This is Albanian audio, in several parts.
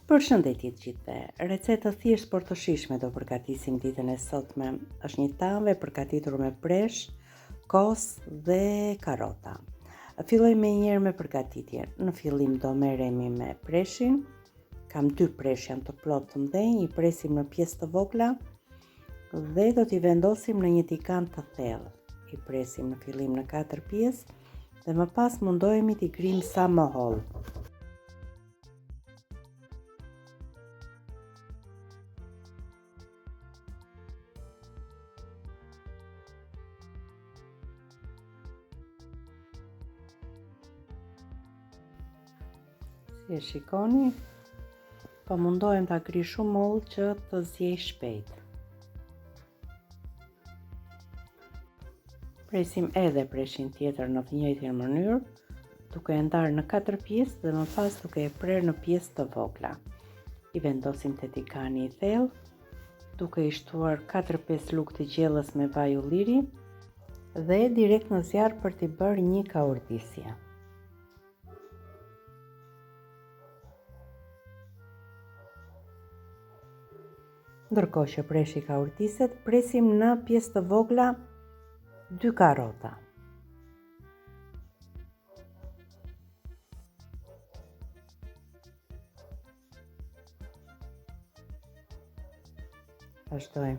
Përshëndetje të gjithëve. Recetë thjesht por të shijshme do përgatisim ditën e sotme. Është një tavë e përgatitur me presh, kos dhe karrota. Fillojmë menjëherë me përgatitjen. Në fillim do merremi me preshin. Kam 2 presh janë të plotë të mëdhenj, i presim në pjesë të vogla dhe do t'i vendosim në një tigan të thellë. I presim në fillim në 4 pjesë dhe më pas mundohemi t'i grim sa më hollë. Si e shikoni, po mundohem ta grij shumë mollë që të zjej shpejt. Presim edhe preshin tjetër në të njëjtën mënyrë, duke e ndarë në 4 pjesë dhe më pas duke e prerë në pjesë të vogla. I vendosim te tigani i thellë, duke i shtuar 4-5 lugë të gjellës me vaj ulliri dhe direkt në zjarr për t'i bërë një kaurdisje. Ndërkohë që preshi ka urtiset, presim në pjesë të vogla 2 karrota. Vazhdojmë.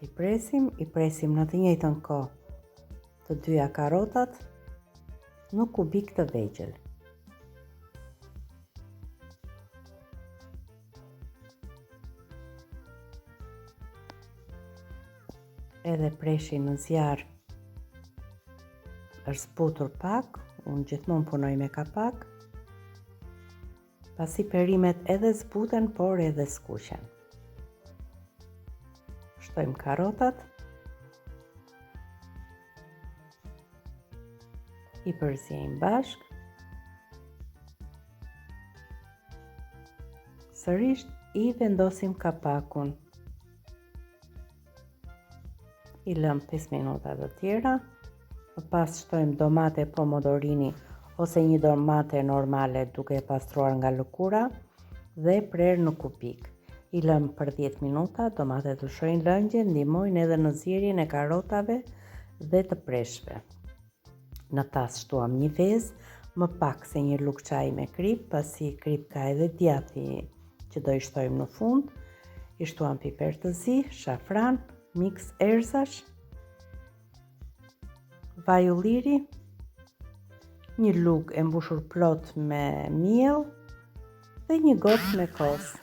I presim në të njëjtën kohë të dyja karrotat në kubik të vegjël. Edhe preshi në zjarr është zbutur pak, unë gjithmonë punoj me kapak, pasi perimet edhe zbuten, por edhe skuqen. Shtojmë karrotat, i përziejmë bashk, sërish i vendosim kapakun. I lëm 5 minuta të tjera, më pas shtojmë domate pomodorini ose një domate normale duke e pastruar nga lëkura dhe prerë në kubik. I lëm për 10 minuta, domatet të lshojnë lëngje, ndihmojnë edhe në zjerjen e karrotave dhe të preshve. Në tas shtuam një vezë, më pak se një lugë çaji me krip, pasi krip ka edhe djathi që do i shtojmë në fund. I shtuam piper të zi, shafran, mix erzash, vaj ulliri, një lugë e mbushur plot me miell dhe një gocë me kos.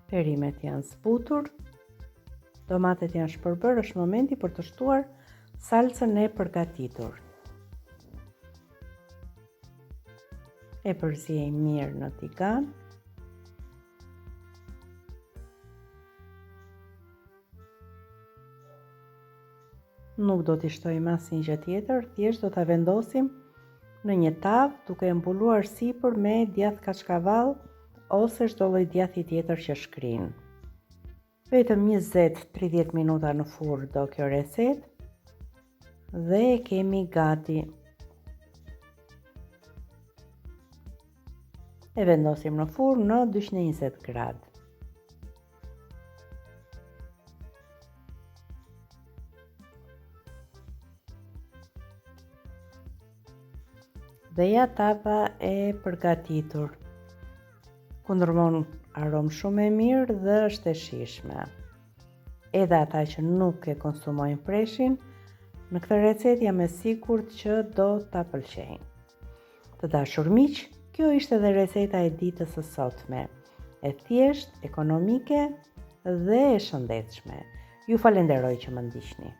Perimet janë zbutur, domatet janë shpërbërë, është momenti për të shtuar salcën e përgatitur. E përziejmë mirë në tigan. Nuk do t'i shtojmë asnjë gjë tjetër, thjesht do ta vendosim në një tavë duke e mbuluar sipër me djath kaçkavall ose çdo lloj djathi tjetër që shkrin. Vetëm 20-30 minuta në furrë do kjo recetë dhe e kemi gati. E vendosim në furrë në 220 gradë. Dhe ja tava e përgatitur. Kundërmon aromë shumë e mirë dhe është e shijshme. Edhe ata që nuk e konsumojnë preshin, në këtë recetë jam e sigurt që do ta pëlqejnë. Të dashur miq, kjo ishte edhe receta e ditës së sotme, e thjeshtë, ekonomike dhe e shëndetshme. Ju falenderoj që më ndiqni.